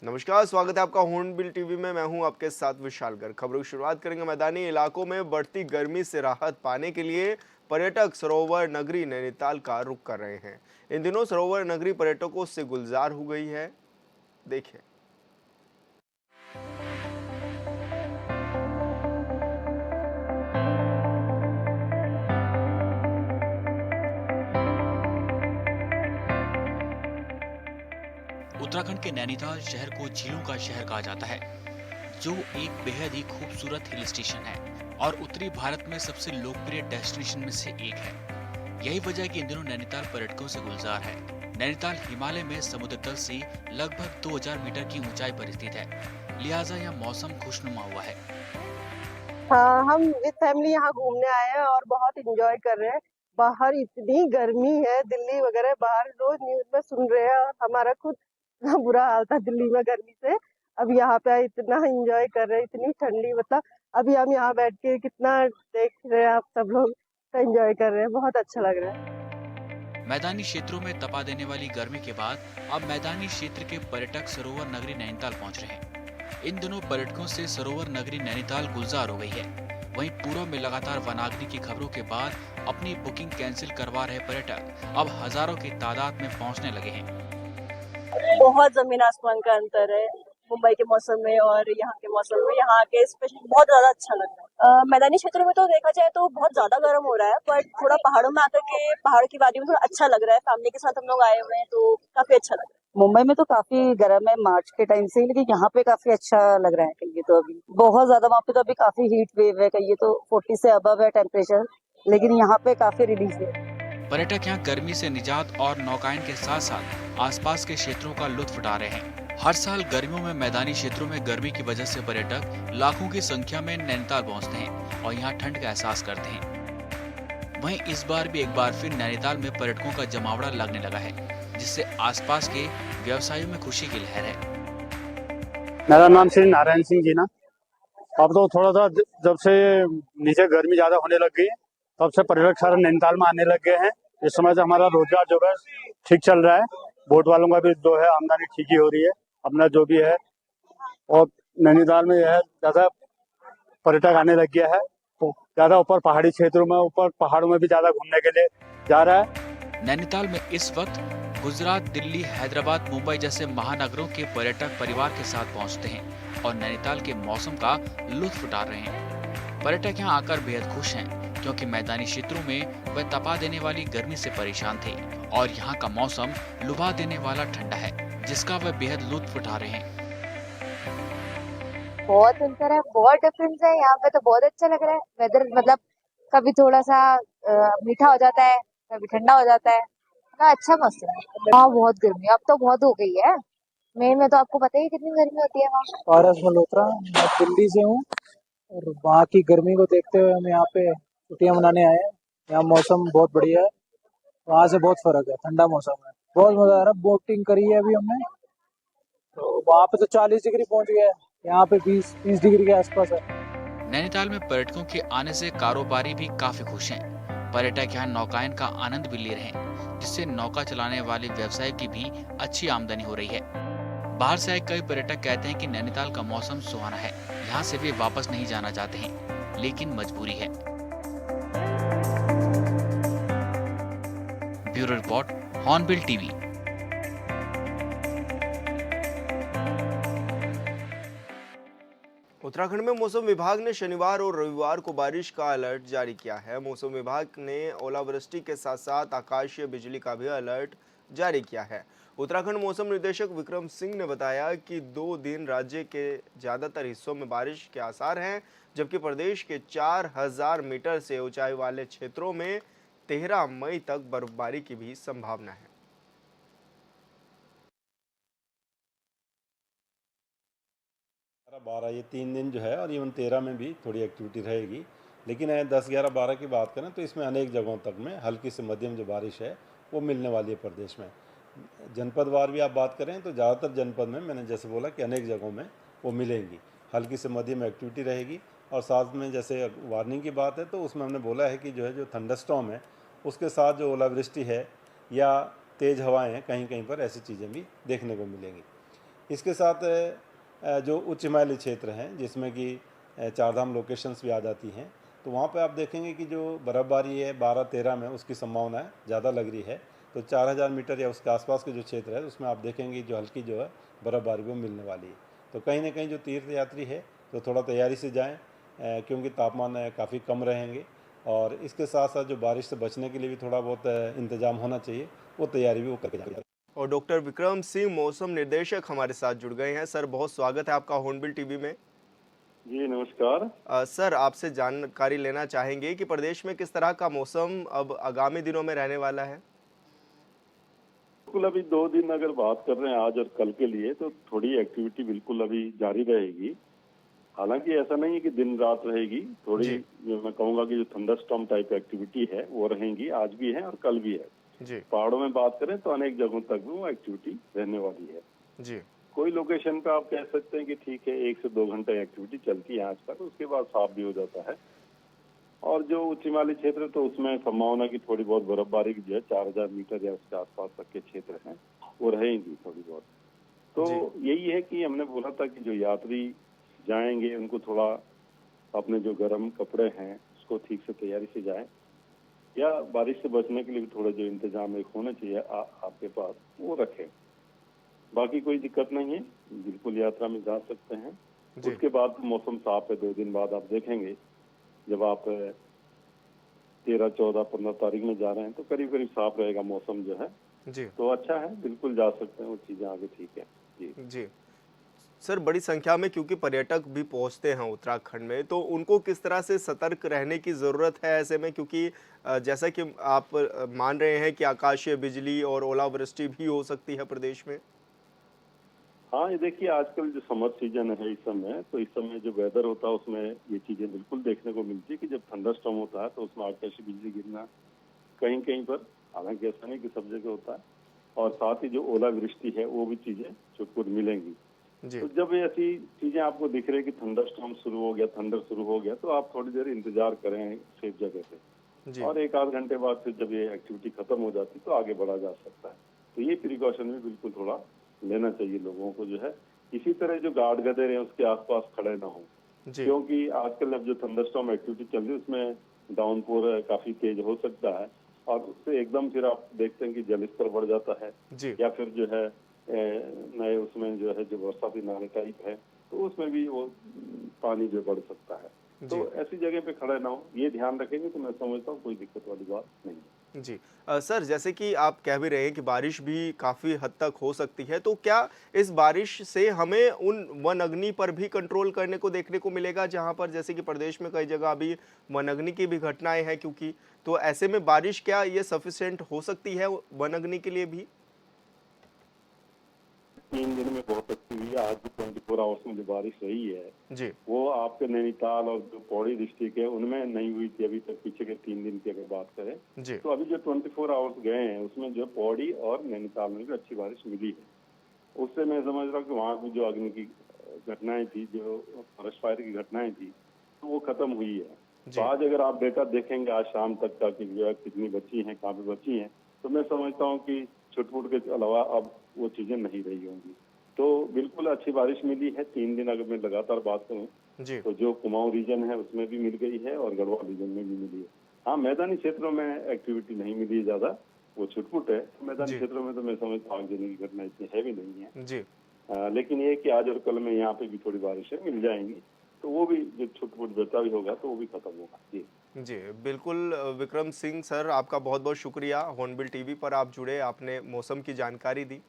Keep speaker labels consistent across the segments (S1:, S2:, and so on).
S1: नमस्कार, स्वागत है आपका हॉर्नबिल टीवी में। मैं हूं आपके साथ विशाल गर्ग। खबरों की शुरुआत करेंगे। मैदानी इलाकों में बढ़ती गर्मी से राहत पाने के लिए पर्यटक सरोवर नगरी नैनीताल का रुख कर रहे हैं। इन दिनों सरोवर नगरी पर्यटकों से गुलजार हो गई है। देखिए।
S2: उत्तराखंड के नैनीताल शहर को झीलों का शहर कहा जाता है, जो एक बेहद ही खूबसूरत हिल स्टेशन है और उत्तरी भारत में सबसे लोकप्रिय डेस्टिनेशन में से एक है। यही वजह है कि इन दिनों नैनीताल पर्यटकों से गुलजार है। नैनीताल हिमालय में समुद्र तल से लगभग 2000 मीटर की ऊंचाई पर स्थित है, लिहाजा यह मौसम खुशनुमा हुआ है।
S3: हाँ, हम विद फैमिली यहाँ घूमने आए हैं और बहुत एंजॉय कर रहे हैं। बाहर इतनी गर्मी है, दिल्ली वगैरह बाहर रोज न्यूज में सुन रहे हैं और हमारा खुद इतना बुरा हाल था दिल्ली में गर्मी से। अब यहाँ पे आए, इतना एंजॉय कर रहे हैं, इतनी ठंडी, मतलब अभी हम यहाँ बैठ के कितना देख रहे हैं, आप सब लोग एंजॉय कर रहे हैं, बहुत अच्छा लग रहा है।
S2: मैदानी क्षेत्रों में तपा देने वाली गर्मी के बाद अब मैदानी क्षेत्र के पर्यटक सरोवर नगरी नैनीताल पहुंच रहे हैं। इन दिनों पर्यटकों से सरोवर नगरी नैनीताल गुलजार हो गई है। वहीं पूर्व में लगातार वनाग्नि की खबरों के बाद अपनी बुकिंग कैंसिल करवा रहे पर्यटक अब हजारों की तादाद में पहुंचने लगे हैं।
S3: बहुत जमीन आसमान का अंतर है मुंबई के मौसम में और यहाँ के मौसम में। यहाँ के स्पेशली बहुत ज्यादा अच्छा लग रहा है। मैदानी क्षेत्रों में तो देखा जाए तो बहुत ज्यादा गर्म हो रहा है, बट थोड़ा पहाड़ों में आकर के पहाड़ की वादी में थोड़ा अच्छा लग रहा है। फैमिली के साथ हम लोग आए हुए हैं तो काफी अच्छा लग रहा है। मुंबई में तो काफी गर्म है मार्च के टाइम से, लेकिन यहाँ पे काफी अच्छा लग रहा है। कहिए तो अभी बहुत ज्यादा, वहाँ पे तो अभी काफी हीट वेव है, कहिए तो 40 से अबव है टेम्परेचर, लेकिन यहाँ पे काफी रिलीफ है।
S2: पर्यटक यहाँ गर्मी से निजात और नौकायन के साथ साथ आसपास के क्षेत्रों का लुत्फ उठा रहे हैं। हर साल गर्मियों में मैदानी क्षेत्रों में गर्मी की वजह से पर्यटक लाखों की संख्या में नैनीताल पहुंचते हैं और यहाँ ठंड का एहसास करते हैं। वहीं इस बार भी एक बार फिर नैनीताल में पर्यटकों का जमावड़ा लगने लगा है, जिससे आसपास के व्यवसायियों में खुशी की लहर है।
S4: मेरा नाम श्री नारायण सिंह जी ना। अब तो थोड़ा सा जब से नीचे गर्मी ज्यादा होने लग गई है, तब से पर्यटक सारे नैनीताल में आने लग गए हैं। इस समय से हमारा रोजगार जो है ठीक चल रहा है। बोट वालों का भी जो है आमदनी ठीक ही हो रही है, अपना जो भी है। और नैनीताल में यह ज्यादा पर्यटक आने लग गया है, तो ज्यादा ऊपर पहाड़ी क्षेत्रों में, ऊपर पहाड़ों में भी ज्यादा घूमने के लिए जा रहा है।
S2: नैनीताल में इस वक्त गुजरात, दिल्ली, हैदराबाद, मुंबई जैसे महानगरों के पर्यटक परिवार के साथ पहुंचते हैं और नैनीताल के मौसम का लुत्फ उठा रहे हैं। पर्यटक यहां आकर बेहद खुश हैं, क्योंकि मैदानी क्षेत्रों में वह तपा देने वाली गर्मी से परेशान थे और यहाँ का मौसम लुभा देने वाला ठंडा है, जिसका वह बेहद लुत्फ उठा रहे हैं।
S5: बहुत अंतर है, बहुत डिफरेंस है। यहाँ पे तो बहुत अच्छा लग रहा है वेदर, मतलब कभी थोड़ा सा मीठा हो जाता है, कभी ठंडा हो जाता है ना। अच्छा मौसम है। हाँ, बहुत गर्मी अब तो बहुत हो गई है। मई में तो आपको पता ही है कितनी गर्मी होती है वहाँ।
S6: पारस मल्होत्रा, मैं दिल्ली से हूँ और वहाँ की गर्मी को देखते हुए हम यहाँ पे छुट्टियाँ मनाने आए हैं। यहाँ मौसम बहुत बढ़िया है, वहाँ से बहुत फर्क है, ठंडा मौसम है, बहुत मजा आ रहा है। बोटिंग करी है अभी हमने, तो वहाँ पे तो 40 डिग्री पहुँच गया है, यहाँ पे 20-30 डिग्री के आसपास है।
S2: नैनीताल में पर्यटकों के आने से कारोबारी भी काफी खुश हैं। पर्यटक यहाँ नौकायन का आनंद भी ले रहे हैं, जिससे नौका चलाने वाले व्यवसाय की भी अच्छी आमदनी हो रही है। बाहर से आए कई पर्यटक कहते हैं कि नैनीताल का मौसम सुहाना है, यहाँ से वे वापस नहीं जाना चाहते हैं, लेकिन मजबूरी है। Bureau report, hornbill TV.
S1: Uttarakhand में मौसम विभाग ने शनिवार और रविवार को बारिश का अलर्ट जारी किया है। मौसम विभाग ने ओलावृष्टि के साथ साथ आकाशीय बिजली का भी अलर्ट जारी किया है। उत्तराखंड मौसम निदेशक विक्रम सिंह ने बताया कि 2 दिन राज्य के ज्यादातर हिस्सों में बारिश के आसार हैं, जबकि प्रदेश के 4000 मीटर से ऊंचाई वाले क्षेत्रों में 13 मई तक बर्फबारी की भी संभावना है।
S7: 12 ये 3 दिन जो है, और इवन 13 में भी थोड़ी एक्टिविटी रहेगी। लेकिन 10, 11, 12 की बात करें तो इसमें अनेक जगहों तक में हल्की से मध्यम जो बारिश है वो मिलने वाली है प्रदेश में। जनपदवार भी आप बात करें तो ज़्यादातर जनपद में मैंने जैसे बोला कि अनेक जगहों में वो मिलेंगी, हल्की से मध्यम एक्टिविटी रहेगी। और साथ में जैसे वार्निंग की बात है तो उसमें हमने बोला है कि जो है, जो थंडरस्टॉर्म है उसके साथ जो ओलावृष्टि है या तेज़ हवाएँ हैं, कहीं कहीं पर ऐसी चीज़ें भी देखने को मिलेंगी। इसके साथ जो उच्च हिमालयी क्षेत्र हैं जिसमें कि चारधाम लोकेशंस भी आ जाती हैं, तो वहाँ पे आप देखेंगे कि जो बर्फ़बारी है 12-13 में उसकी संभावना ज़्यादा लग रही है। तो 4000 मीटर या उसके आसपास के जो क्षेत्र है उसमें आप देखेंगे जो हल्की जो है बर्फ़बारी वो मिलने वाली है। तो कहीं ना कहीं जो तीर्थ यात्री है तो थोड़ा तैयारी से जाएं, क्योंकि तापमान काफ़ी कम रहेंगे और इसके साथ साथ जो बारिश से बचने के लिए भी थोड़ा बहुत इंतजाम होना चाहिए, वो तैयारी भी वो करके जाएंगे।
S1: और डॉक्टर विक्रम सिंह मौसम निर्देशक हमारे साथ जुड़ गए हैं। सर, बहुत स्वागत है आपका हॉर्नबिल टीवी में।
S8: जी नमस्कार।
S1: सर, आपसे जानकारी लेना चाहेंगे कि प्रदेश में किस तरह का मौसम अब आगामी दिनों में रहने वाला है।
S8: बिल्कुल अभी 2 दिन अगर बात कर रहे हैं आज और कल के लिए, तो थोड़ी एक्टिविटी बिल्कुल अभी जारी रहेगी। हालांकि ऐसा नहीं है कि दिन रात रहेगी, थोड़ी
S1: जी।
S8: जो मैं कहूँगा कि जो थंडरस्टॉर्म टाइप एक्टिविटी है वो रहेंगी, आज भी है और कल भी है।
S1: जी।
S8: पहाड़ों में बात करें तो अनेक जगहों तक भी वो एक्टिविटी रहने वाली है।
S1: जी।
S8: कोई लोकेशन पे आप कह सकते हैं कि ठीक है 1 से 2 घंटे एक्टिविटी चलती है आज तक, उसके बाद साफ भी हो जाता है। और जो उच्च हिमालयी क्षेत्र तो उसमें संभावना की थोड़ी बहुत बर्फबारी की जो है 4000 मीटर या उसके आसपास तक के क्षेत्र हैं वो रहेंगी थोड़ी बहुत। तो यही है कि हमने बोला था कि जो यात्री जाएंगे उनको थोड़ा अपने जो गर्म कपड़े हैं उसको ठीक से तैयारी से जाएं, या बारिश से बचने के लिए भी थोड़ा जो इंतजाम एक होना चाहिए आपके पास वो रखें। बाकी कोई दिक्कत नहीं है, बिल्कुल यात्रा में जा सकते हैं।
S1: जी।
S8: उसके बाद मौसम साफ है, 2 दिन बाद आप देखेंगे जब आप 13, 14, 15 तारीख में जा रहे हैं तो करीब करीब साफ रहेगा मौसम जो है,
S1: जी।
S8: तो अच्छा है, बिल्कुल जा सकते हैं, वो चीजें आगे ठीक है। जी
S1: जी। सर, बड़ी संख्या में क्योंकि पर्यटक भी पहुंचते हैं उत्तराखंड में, तो उनको किस तरह से सतर्क रहने की ज़रूरत है ऐसे में, क्योंकि जैसा कि आप मान रहे हैं कि आकाशीय बिजली और ओलावृष्टि भी हो सकती है प्रदेश में।
S8: हाँ, ये देखिए आजकल जो समर सीजन है इस समय, तो इस समय जो वेदर होता है उसमें ये चीजें बिल्कुल देखने को मिलती है कि जब थंडरस्टॉर्म होता है तो उसमें आकाशीय बिजली गिरना कहीं कहीं पर, हालांकि ऐसा नहीं कि सब जगह होता है, और साथ ही जो ओलावृष्टि है वो भी चीजें छुटपुट मिलेंगी।
S1: जी।
S8: तो जब ऐसी चीजें आपको दिख रही है कि थंडरस्टॉर्म शुरू हो गया, थंडर शुरू हो गया, तो आप थोड़ी देर इंतजार करें सेफ जगह पे,
S1: जी।
S8: और 1 आध घंटे बाद फिर जब ये एक्टिविटी खत्म हो जाती तो आगे बढ़ा जा सकता है। तो ये प्रिकॉशन भी बिल्कुल थोड़ा लेना चाहिए लोगों को जो है। इसी तरह जो गार्ड गदर है उसके आसपास खड़े ना हो,
S1: जी।
S8: क्योंकि आजकल अब जो थंडरस्टॉर्म एक्टिविटी चल रही है उसमें डाउनपोर काफी तेज हो सकता है, और उससे एकदम फिर आप देखते हैं कि जलस्तर बढ़ जाता है,
S1: जी।
S8: या फिर जो है नए उसमें जो है जो बरसाती नाले टाइप है तो उसमें भी वो पानी जो बढ़ सकता है। तो ऐसी जगह पे खड़े ना हो, ये ध्यान रखेंगे तो मैं समझता हूँ कोई दिक्कत वाली बात नहीं है।
S1: जी। सर, जैसे कि आप कह भी रहे हैं कि बारिश भी काफ़ी हद तक हो सकती है, तो क्या इस बारिश से हमें उन वनअग्नि पर भी कंट्रोल करने को देखने को मिलेगा, जहां पर जैसे कि प्रदेश में कई जगह अभी वनअग्नि की भी घटनाएं हैं, क्योंकि तो ऐसे में बारिश क्या ये सफिशिएंट हो सकती है वनअग्नि के लिए भी?
S8: 3 दिन में बहुत अच्छी हुई है। आज भी 24 आवर्स में जो बारिश रही है
S1: जी।
S8: वो आपके नैनीताल और जो पौड़ी डिस्ट्रिक्ट है उनमें नहीं हुई थी अभी तक, पीछे के 3 दिन की अगर बात करें।
S1: जी।
S8: तो अभी जो 24 आवर्स गए हैं उसमें जो पौड़ी और नैनीताल में भी अच्छी बारिश मिली है। उससे मैं समझ रहा हूँ कि वहाँ की जो अग्नि की घटनाएं थी, जो फॉरेस्ट फायर की घटनाएं थी, तो वो खत्म हुई है। तो आज अगर आप डेटा देखेंगे आज शाम तक का कि जो है कितनी बची हैं, कहाँ पे बची हैं, तो मैं समझता हूँ कि छुटपुट के अलावा अब वो चीजें नहीं रही होंगी। तो बिल्कुल अच्छी बारिश मिली है 3 दिन, अगर मैं लगातार बात करूँ
S1: जी।
S8: तो जो कुमाऊं रीजन है उसमें भी मिल गई है और गढ़वाल रीजन में भी मिली है। हाँ, मैदानी क्षेत्रों में एक्टिविटी नहीं मिली है ज्यादा, वो छुटपुट है। तो मैदानी
S1: जी।
S8: क्षेत्रों में तो मैं समझता हूँ आग जलने की घटना इतनी हैवी नहीं है।
S1: जी।
S8: लेकिन ये कि आज और कल में यहाँ पे भी थोड़ी बारिशें मिल जाएंगी, तो वो भी जो छुटपुट बचा भी होगा तो वो भी खत्म होगा। जी
S1: जी, बिल्कुल। विक्रम सिंह सर, आपका बहुत बहुत शुक्रिया, हॉर्नबिल टीवी पर आप जुड़े, आपने मौसम की जानकारी दी।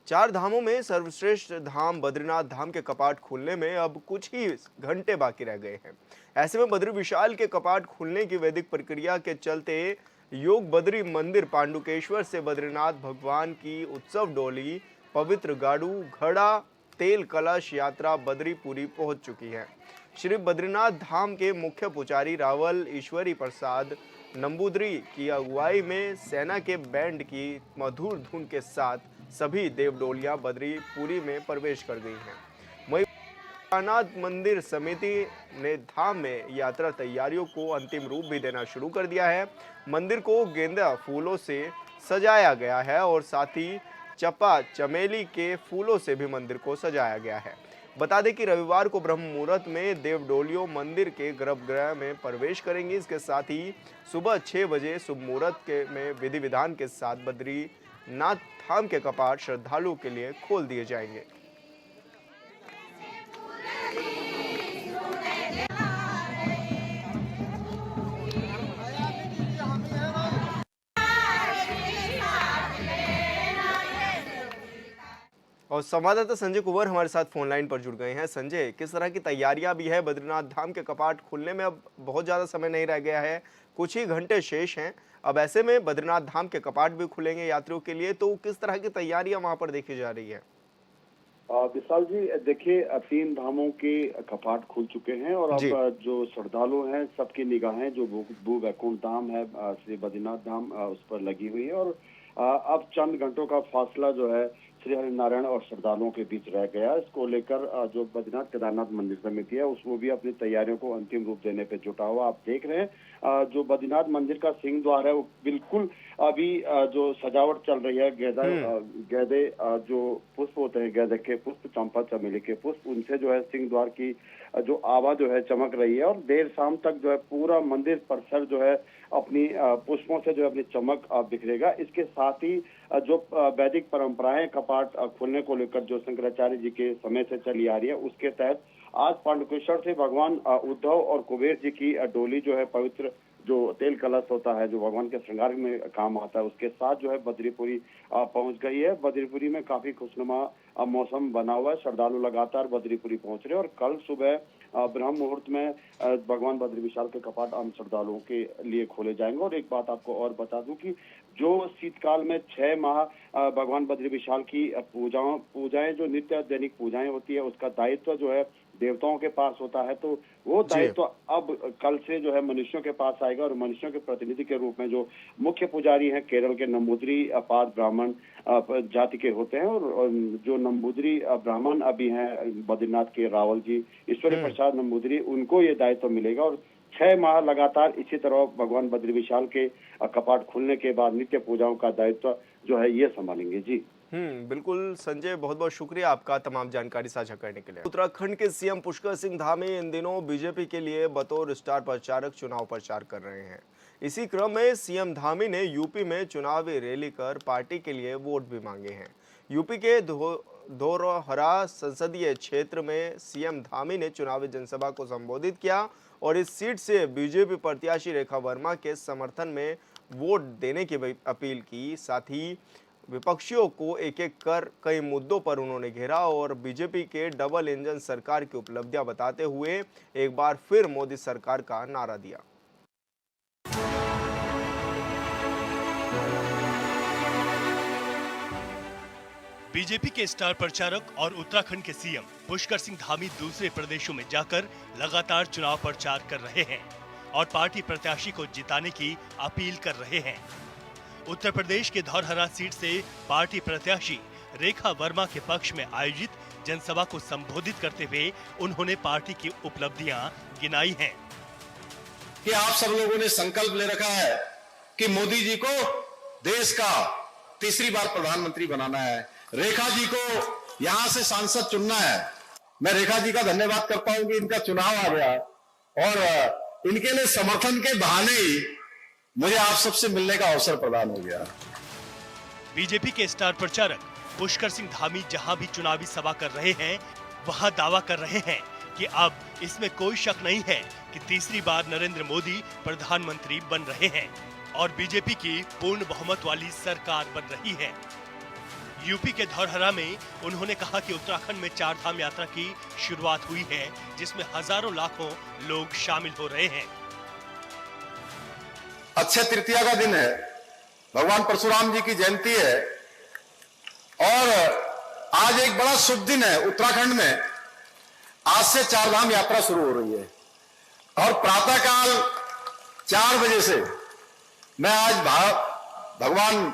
S1: 4 धामों में सर्वश्रेष्ठ धाम बद्रीनाथ धाम के कपाट खुलने में अब कुछ ही घंटे बाकी रह गए हैं। ऐसे में बद्री विशाल के कपाट खुलने की वैदिक प्रक्रिया के चलते योग बद्री मंदिर पांडुकेश्वर से बद्रीनाथ भगवान की उत्सव डोली, पवित्र गाड़ू, घड़ा, तेल कलश यात्रा बद्रीपुरी पहुंच चुकी है। श्री बद्रीनाथ धाम के मुख्य पुजारी रावल ईश्वरी प्रसाद नंबूदरी की अगुवाई में सेना के बैंड की मधुर धुन के साथ सभी देवडोलियां बद्रीपुरी में प्रवेश कर गई हैं। वहीं केदारनाथ मंदिर समिति ने धाम में यात्रा तैयारियों को अंतिम रूप भी देना शुरू कर दिया है। मंदिर को गेंदा फूलों से सजाया गया है और साथ ही चंपा चमेली के फूलों से भी मंदिर को सजाया गया है। बता दें कि रविवार को ब्रह्म मुहूर्त में देव डोलियों मंदिर के गर्भगृह में प्रवेश करेंगी। इसके साथ ही सुबह 6 बजे शुभ मुहूर्त में विधि विधान के साथ बद्रीनाथ धाम के कपाट श्रद्धालुओं के लिए खोल दिए जाएंगे। और संवाददाता संजय कुंवर हमारे साथ फोन लाइन पर जुड़ गए हैं। संजय, किस तरह की तैयारियां भी है? बद्रीनाथ धाम के कपाट खुलने में अब बहुत ज़्यादा समय नहीं रह गया है, कुछ ही घंटे शेष हैं। अब ऐसे में बद्रीनाथ धाम के कपाट भी खुलेंगे यात्रियों के लिए, तो किस तरह की तैयारियां वहां पर देखी जा रही है?
S8: विशाल जी, देखिए 3 धामों के कपाट खुल चुके हैं और अब जो श्रद्धालु हैं सबकी निगाहें जो भू वैकुंठ धाम है, श्री बद्रीनाथ धाम, उस पर लगी हुई है। और अब चंद घंटों का फासला जो है श्री हरिनारायण और श्रद्धालुओं के बीच रह गया। इसको लेकर जो बद्रीनाथ केदारनाथ मंदिर समिति है उसको भी अपनी तैयारियों को अंतिम रूप देने पे जुटा हुआ। आप देख रहे हैं जो बद्रीनाथ मंदिर का सिंह द्वार है वो बिल्कुल अभी जो सजावट चल रही है, गेंदे जो पुष्प होते हैं, गेंदे के पुष्प, चंपा चमेली के पुष्प, उनसे जो है सिंह द्वार की जो आभा जो है चमक रही है। और देर शाम तक जो है पूरा मंदिर परिसर जो है अपनी पुष्पों से जो है अपनी चमक बिखरेगा। इसके साथ ही जो वैदिक परंपराएं कपाट खोलने को लेकर जो शंकराचार्य जी के समय से चली आ रही है, उसके तहत आज पांडुकेश्वर से भगवान उद्धव और कुबेर जी की डोली जो है पवित्र जो तेल कलश होता है जो भगवान के श्रृंगार में काम आता है, उसके साथ जो है बद्रीपुरी पहुंच गई है। बद्रीपुरी में काफी खुशनुमा मौसम बना हुआ है, श्रद्धालु लगातार बद्रीपुरी पहुंच रहे हैं और कल सुबह ब्रह्म मुहूर्त में भगवान बद्री विशाल के कपाट आम श्रद्धालुओं के लिए खोले जाएंगे। और एक बात आपको और बता दूं कि जो शीतकाल में 6 माह भगवान बद्री विशाल की पूजाएं जो नित्य दैनिक पूजाएं होती है, उसका दायित्व जो है देवताओं के पास होता है, तो वो दायित्व अब कल से जो है मनुष्यों के पास आएगा। और मनुष्यों के प्रतिनिधि के रूप में जो मुख्य पुजारी हैं केरल के नंबूदरी पाद ब्राह्मण जाति के होते हैं। और जो नंबूदरी ब्राह्मण अभी हैं बद्रीनाथ के रावल जी, ईश्वरी प्रसाद नंबूदरी, उनको ये दायित्व मिलेगा। और 6 माह लगातार इसी तरह भगवान बद्री विशाल के कपाट खुलने के बाद नित्य पूजाओं का दायित्व जो है ये संभालेंगे। जी
S1: बिल्कुल संजय, बहुत बहुत शुक्रिया आपका तमाम जानकारी साझा करने के लिए। उत्तराखंड के सीएम पुष्कर सिंह धामी इन दिनों बीजेपी के लिए बतौर स्टार प्रचारक चुनाव प्रचार कर रहे हैं। इसी क्रम में सीएम धामी ने यूपी में चुनावी रैली कर पार्टी के लिए वोट भी मांगे हैं। यूपी के धौरहरा संसदीय क्षेत्र में सीएम धामी ने चुनावी जनसभा को संबोधित किया और इस सीट से बीजेपी प्रत्याशी रेखा वर्मा के समर्थन में वोट देने की अपील की। साथ ही विपक्षियों को एक एक कर कई मुद्दों पर उन्होंने घेरा और बीजेपी के डबल इंजन सरकार की उपलब्धियां बताते हुए एक बार फिर मोदी सरकार का नारा दिया।
S9: बीजेपी के स्टार प्रचारक और उत्तराखंड के सीएम पुष्कर सिंह धामी दूसरे प्रदेशों में जाकर लगातार चुनाव प्रचार कर रहे हैं और पार्टी प्रत्याशी को जिताने की अपील कर रहे हैं। उत्तर प्रदेश के धौरहरा सीट से पार्टी प्रत्याशी रेखा वर्मा के पक्ष में आयोजित जनसभा को संबोधित करते हुए उन्होंने पार्टी की उपलब्धियां गिनाई हैं।
S10: कि आप सब लोगों ने संकल्प ले रखा है कि मोदी जी को देश का तीसरी बार प्रधानमंत्री बनाना है, रेखा जी को यहां से सांसद चुनना है। मैं रेखा जी का धन्यवाद करता हूं कि इनका चुनाव आ गया और इनके लिए समर्थन के बहाने ही मुझे आप सबसे मिलने का अवसर प्रदान हो गया।
S9: बीजेपी के स्टार प्रचारक पुष्कर सिंह धामी जहां भी चुनावी सभा कर रहे हैं वहां दावा कर रहे हैं कि अब इसमें कोई शक नहीं है कि तीसरी बार नरेंद्र मोदी प्रधानमंत्री बन रहे हैं और बीजेपी की पूर्ण बहुमत वाली सरकार बन रही है। यूपी के धौरहरा में उन्होंने कहा कि उत्तराखंड में 4 धाम यात्रा की शुरुआत हुई है जिसमें हजारों लाखों लोग शामिल हो रहे हैं।
S10: अक्षय तृतीया का दिन है, भगवान परशुराम जी की जयंती है और आज एक बड़ा शुभ दिन है। उत्तराखंड में आज से 4 धाम यात्रा शुरू हो रही है और प्रातःकाल 4 बजे से मैं आज भगवान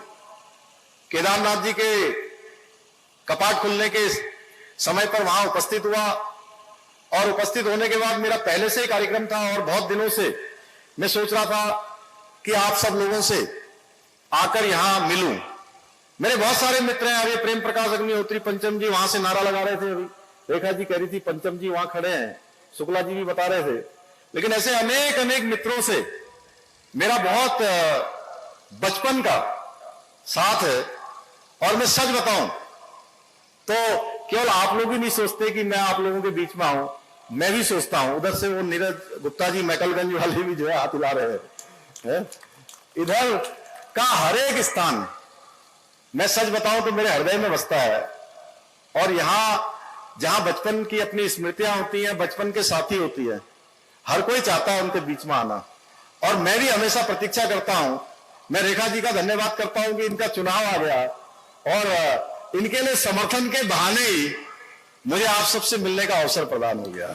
S10: केदारनाथ जी के कपाट खुलने के समय पर वहां उपस्थित हुआ और उपस्थित होने के बाद मेरा पहले से ही कार्यक्रम था और बहुत दिनों से मैं सोच रहा था कि आप सब लोगों से आकर यहां मिलूं मेरे बहुत सारे मित्र हैं, अभी प्रेम प्रकाश अग्निहोत्री पंचम जी वहां से नारा लगा रहे थे, अभी रेखा जी कह रही थी पंचम जी वहां खड़े हैं, शुक्ला जी भी बता रहे थे। लेकिन ऐसे अनेक अनेक मित्रों से मेरा बहुत बचपन का साथ है। और मैं सच बताऊं तो केवल आप लोग ही नहीं सोचते कि मैं आप लोगों के बीच में आऊं, मैं भी सोचता हूं। उधर से वो नीरज गुप्ता जी मैकलगंज वाले भी जो है हाथ हिला रहे हैं। इधर का हर एक स्थान मैं सच बताऊं तो मेरे हृदय में बसता है। और यहां जहां बचपन की अपनी स्मृतियां होती हैं, बचपन के साथी होती है, हर कोई चाहता है उनके बीच में आना। और मैं भी हमेशा प्रतीक्षा करता हूं। मैं रेखा जी का धन्यवाद करता हूं कि इनका चुनाव आ गया और इनके लिए समर्थन के बहाने ही मुझे आप सबसे मिलने का अवसर प्रदान हो गया।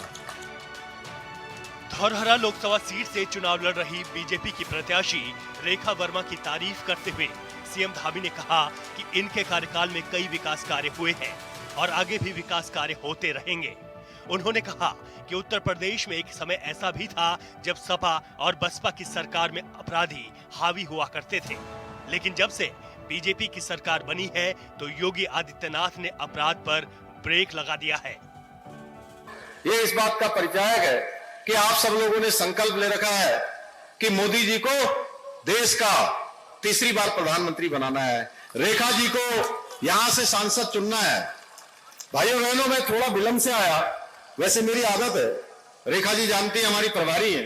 S9: धौरहरा लोकसभा सीट से चुनाव लड़ रही बीजेपी की प्रत्याशी रेखा वर्मा की तारीफ करते हुए सीएम धामी ने कहा कि इनके कार्यकाल में कई विकास कार्य हुए हैं और आगे भी विकास कार्य होते रहेंगे। उन्होंने कहा कि उत्तर प्रदेश में एक समय ऐसा भी था जब सपा और बसपा की सरकार में अपराधी हावी हुआ करते थे, लेकिन जब से बीजेपी की सरकार बनी है तो योगी आदित्यनाथ ने अपराध पर ब्रेक लगा दिया है।
S10: ये इस बात का परिचायक है कि आप सब लोगों ने संकल्प ले रखा है कि मोदी जी को देश का तीसरी बार प्रधानमंत्री बनाना है, रेखा जी को यहां से सांसद चुनना है। भाइयों बहनों, मैं थोड़ा विलंब से आया, वैसे मेरी आदत है। रेखा जी जानती है, हमारी प्रभारी हैं।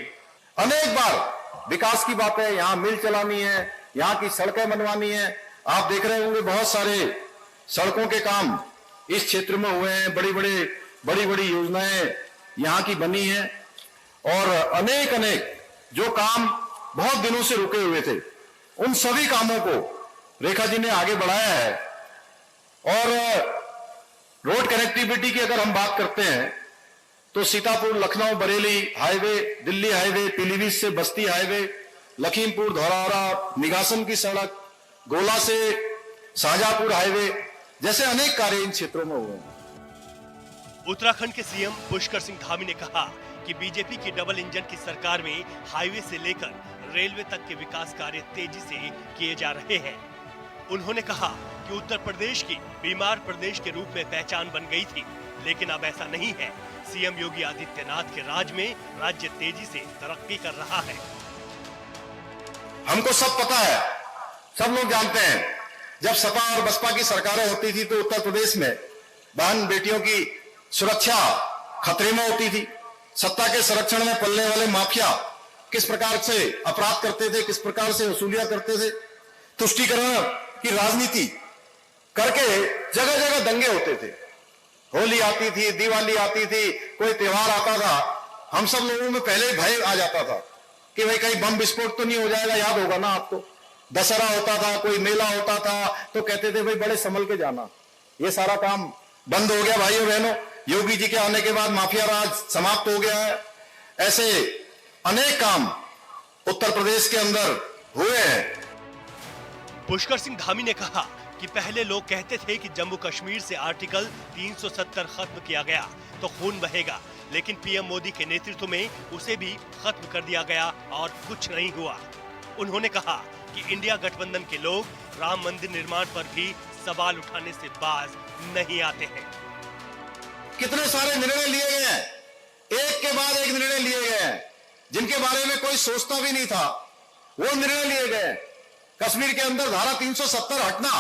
S10: अनेक बार विकास की बातें, यहां मिल चलानी है, यहां की सड़कें बनवानी है। आप देख रहे होंगे बहुत सारे सड़कों के काम इस क्षेत्र में हुए हैं, बड़ी बड़ी योजनाएं यहां की बनी हैं और अनेक जो काम बहुत दिनों से रुके हुए थे, उन सभी कामों को रेखा जी ने आगे बढ़ाया है। और रोड कनेक्टिविटी की अगर हम बात करते हैं तो सीतापुर लखनऊ बरेली हाईवे, दिल्ली हाईवे, पीलीभीत से बस्ती हाईवे, लखीमपुर धौरहरा निगासन की सड़क, गोला से शाहजहांपुर हाईवे जैसे अनेक कार्य इन क्षेत्रों में हुए हैं।
S9: उत्तराखंड के सीएम पुष्कर सिंह धामी ने कहा कि बीजेपी की डबल इंजन की सरकार में हाईवे से लेकर रेलवे तक के विकास कार्य तेजी से किए जा रहे हैं। उन्होंने कहा कि उत्तर प्रदेश की बीमार प्रदेश के रूप में पहचान बन गई थी, लेकिन अब ऐसा नहीं है। सीएम योगी आदित्यनाथ के राज में राज्य तेजी से तरक्की कर रहा है।
S10: हमको सब पता है, सब लोग जानते हैं, जब सपा और बसपा की सरकारें होती थी तो उत्तर प्रदेश में बहन बेटियों की सुरक्षा खतरे में होती थी। सत्ता के संरक्षण में पलने वाले माफिया किस प्रकार से अपराध करते थे, किस प्रकार से वसूलियां करते थे, तुष्टीकरण की राजनीति करके जगह जगह दंगे होते थे। होली आती थी, दिवाली आती थी, कोई त्योहार आता था, हम सब लोगों में पहले भय आ जाता था कि भाई कहीं बम विस्फोट तो नहीं हो जाएगा। याद होगा ना आपको, दशहरा होता था, कोई मेला होता था तो कहते थे भाई बड़े संभल के जाना। ये सारा काम बंद हो गया भाइयों बहनों। योगी जी के आने के बाद माफिया राज समाप्त हो गया है। ऐसे अनेक काम उत्तर प्रदेश के अंदर हुए हैं।
S9: पुष्कर सिंह धामी ने कहा कि पहले लोग कहते थे कि जम्मू कश्मीर से आर्टिकल 370 खत्म किया गया तो खून बहेगा, लेकिन पीएम मोदी के नेतृत्व में उसे भी खत्म कर दिया गया और कुछ नहीं हुआ। उन्होंने कहा कि इंडिया गठबंधन के लोग राम मंदिर निर्माण पर भी सवाल उठाने से बाज नहीं आते हैं।
S10: कितने सारे निर्णय लिए गए हैं, एक के बाद एक निर्णय लिए गए हैं, जिनके बारे में कोई सोचता भी नहीं था, वो निर्णय लिए गए। कश्मीर के अंदर धारा 370 हटना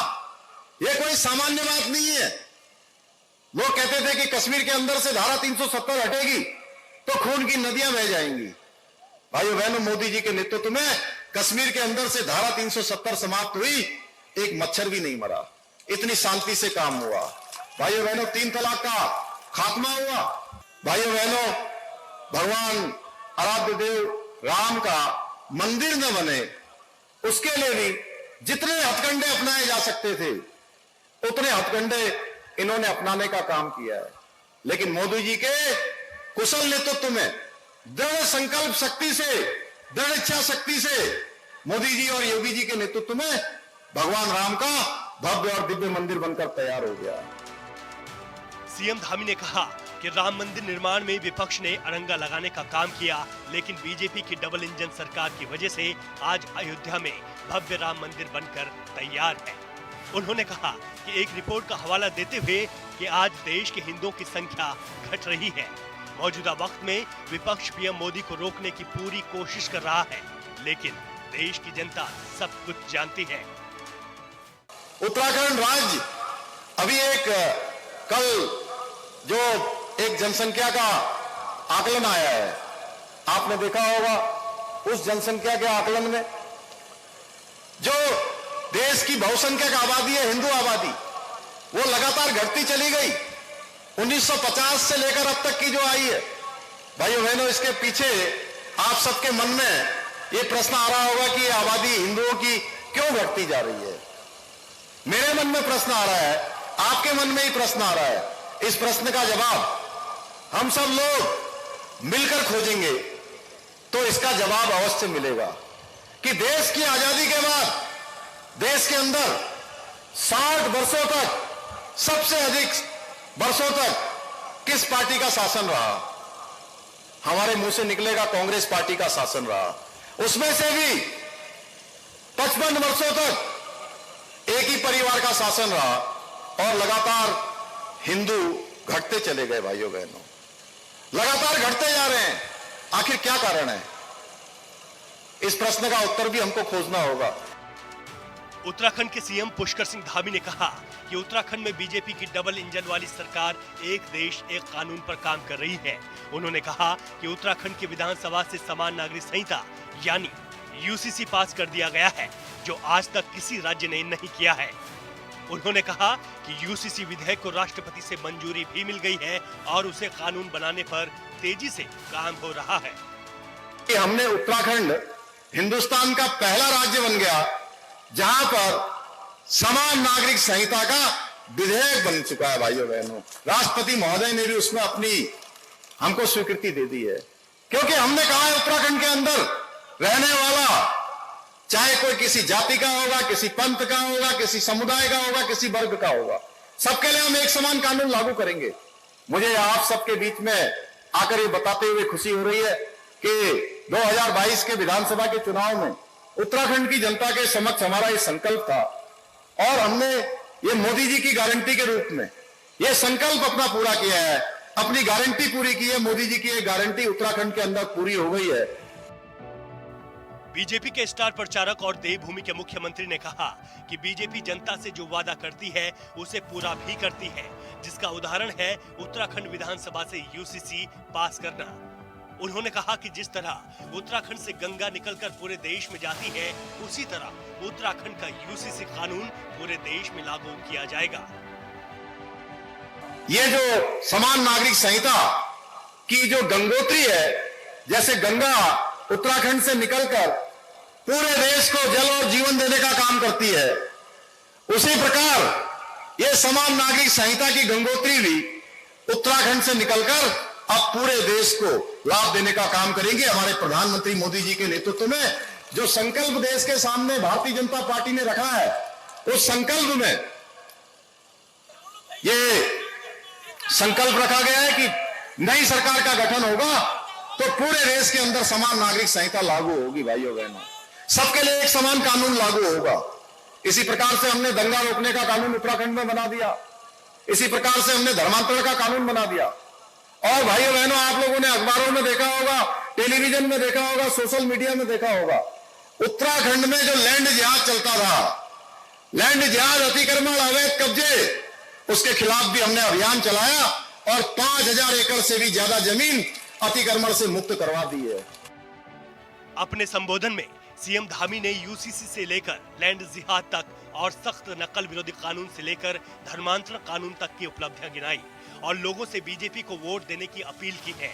S10: यह कोई सामान्य बात नहीं है। लोग कहते थे कि कश्मीर के अंदर से धारा 370 हटेगी तो खून की नदियां बह जाएंगी। भाइयों बहनों, मोदी जी के नेतृत्व में कश्मीर के अंदर से धारा 370 समाप्त हुई, एक मच्छर भी नहीं मरा, इतनी शांति से काम हुआ। भाइयों बहनों, 3 तलाक का खात्मा हुआ। भाइयों बहनों, भगवान आराध्य देव राम का मंदिर न बने, उसके लिए भी जितने हथकंडे अपनाए जा सकते थे उतने हथकंडे इन्होंने अपनाने का काम किया है। लेकिन मोदी जी के कुशल नेतृत्व में, दृढ़ संकल्प शक्ति से, दृढ़ इच्छा शक्ति से मोदी जी और योगी जी के नेतृत्व में भगवान राम का भव्य और दिव्य मंदिर बनकर तैयार हो गया।
S9: सीएम धामी ने कहा कि राम मंदिर निर्माण में विपक्ष ने अड़ंगा लगाने का काम किया, लेकिन बीजेपी की डबल इंजन सरकार की वजह से आज अयोध्या में भव्य राम मंदिर बनकर तैयार है। उन्होंने कहा कि एक रिपोर्ट का हवाला देते हुए कि आज देश के हिंदुओं की संख्या घट रही है। मौजूदा वक्त में विपक्ष पीएम मोदी को रोकने की पूरी कोशिश कर रहा है, लेकिन देश की जनता सब कुछ जानती है।
S10: उत्तराखंड राज्य अभी कल जो एक जनसंख्या का आकलन आया है, आपने देखा होगा। उस जनसंख्या के आकलन में जो देश की बहुसंख्यक आबादी है, हिंदू आबादी, वो लगातार घटती चली गई। 1950 से लेकर अब तक की जो आई है, भाइयों बहनों, इसके पीछे आप सबके मन में ये प्रश्न आ रहा होगा कि ये आबादी हिंदुओं की क्यों घटती जा रही है। मेरे मन में प्रश्न आ रहा है, आपके मन में ही प्रश्न आ रहा है। इस प्रश्न का जवाब हम सब लोग मिलकर खोजेंगे तो इसका जवाब अवश्य मिलेगा कि देश की आजादी के बाद देश के अंदर 60 वर्षों तक, सबसे अधिक वर्षों तक किस पार्टी का शासन रहा? हमारे मुंह से निकलेगा कांग्रेस पार्टी का शासन रहा। उसमें से भी 55 वर्षों तक एक ही परिवार का शासन रहा और लगातार हिंदू घटते चले गए। भाइयों बहनों, लगातार घटते जा रहे हैं। आखिर क्या कारण है? इस प्रश्न का उत्तर भी हमको खोजना होगा।
S9: उत्तराखंड के सीएम पुष्कर सिंह धामी ने कहा कि उत्तराखंड में बीजेपी की डबल इंजन वाली सरकार एक देश एक कानून पर काम कर रही है। उन्होंने कहा कि उत्तराखंड की विधानसभा से समान नागरिक संहिता यानी यूसीसी पास कर दिया गया है, जो आज तक किसी राज्य ने नहीं किया है। उन्होंने कहा कि यूसीसी विधेयक को राष्ट्रपति से मंजूरी भी मिल गई है और उसे कानून बनाने पर तेजी से काम हो रहा है।
S10: हमने उत्तराखंड हिंदुस्तान का पहला राज्य बन गया जहां पर समान नागरिक संहिता का विधेयक बन चुका है। भाइयों बहनों, राष्ट्रपति महोदय ने भी उसमें अपनी हमको स्वीकृति दे दी है, क्योंकि हमने कहा है उत्तराखंड के अंदर रहने वाला चाहे कोई किसी जाति का होगा, किसी पंथ का होगा, किसी समुदाय का होगा, किसी वर्ग का होगा, सबके लिए हम एक समान कानून लागू करेंगे। मुझे आप सबके बीच में आकर ये बताते हुए खुशी हो रही है कि 2022 के विधानसभा के चुनाव में उत्तराखंड की जनता के समक्ष हमारा ये संकल्प था और हमने ये मोदी जी की गारंटी के रूप में ये संकल्प अपना पूरा किया है, अपनी गारंटी पूरी की है। मोदी जी की ये गारंटी उत्तराखंड के अंदर पूरी हो गई है।
S9: बीजेपी के स्टार प्रचारक और देवभूमि के मुख्यमंत्री ने कहा कि बीजेपी जनता से जो वादा करती है उसे पूरा भी करती है, जिसका उदाहरण है उत्तराखंड विधानसभा से यूसीसी पास करना। उन्होंने कहा कि जिस तरह उत्तराखंड से गंगा निकलकर पूरे देश में जाती है, उसी तरह उत्तराखंड का यूसीसी कानून पूरे देश में लागू किया जाएगा।
S10: ये जो समान नागरिक संहिता की जो गंगोत्री है, जैसे गंगा उत्तराखंड से निकलकर पूरे देश को जल और जीवन देने का काम करती है, उसी प्रकार ये समान नागरिक संहिता की गंगोत्री भी उत्तराखंड से निकलकर अब पूरे देश को लाभ देने का काम करेंगे। हमारे प्रधानमंत्री मोदी जी के नेतृत्व में जो संकल्प देश के सामने भारतीय जनता पार्टी ने रखा है, उस संकल्प में ये संकल्प रखा गया है कि नई सरकार का गठन होगा तो पूरे देश के अंदर समान नागरिक संहिता लागू होगी। भाइयों बहनों, सबके लिए एक समान कानून लागू होगा। इसी प्रकार से हमने दंगा रोकने का कानून उत्तराखंड में बना दिया। इसी प्रकार से हमने धर्मांतरण का कानून बना दिया। और भाइयों बहनों, आप लोगों ने अखबारों में देखा होगा, टेलीविजन में देखा होगा, सोशल मीडिया में देखा होगा, उत्तराखंड में जो लैंड जिहाद चलता था, लैंड जिहाद, अतिक्रमण, अवैध कब्जे, उसके खिलाफ भी हमने अभियान चलाया और 5000 एकड़ से भी ज्यादा जमीन अतिक्रमण से मुक्त करवा दी है।
S9: अपने संबोधन में सीएम धामी ने यूसीसी से लेकर लैंड जिहाद तक और सख्त नकल विरोधी कानून से लेकर धर्मांतरण कानून तक की उपलब्धियां गिनाई और लोगों से बीजेपी को वोट देने की अपील की है।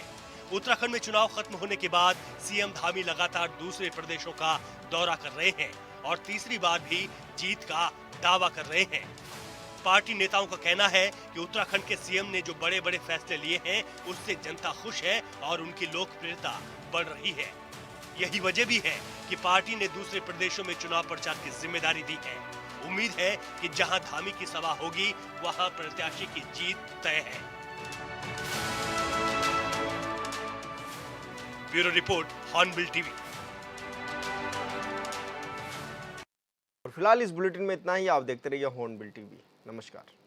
S9: उत्तराखंड में चुनाव खत्म होने के बाद सीएम धामी लगातार दूसरे प्रदेशों का दौरा कर रहे हैं और तीसरी बार भी जीत का दावा कर रहे हैं। पार्टी नेताओं का कहना है कि उत्तराखंड के सीएम ने जो बड़े बड़े फैसले लिए हैं, उससे जनता खुश है और उनकी लोकप्रियता बढ़ रही है। यही वजह भी है कि पार्टी ने दूसरे प्रदेशों में चुनाव प्रचार की जिम्मेदारी दी है। उम्मीद है कि जहां धामी की सभा होगी, वहां प्रत्याशी की जीत तय है। Bureau report, hornbill TV.
S1: फिलहाल इस बुलेटिन में इतना ही। आप देखते रहिए हॉर्नबिल टीवी। नमस्कार।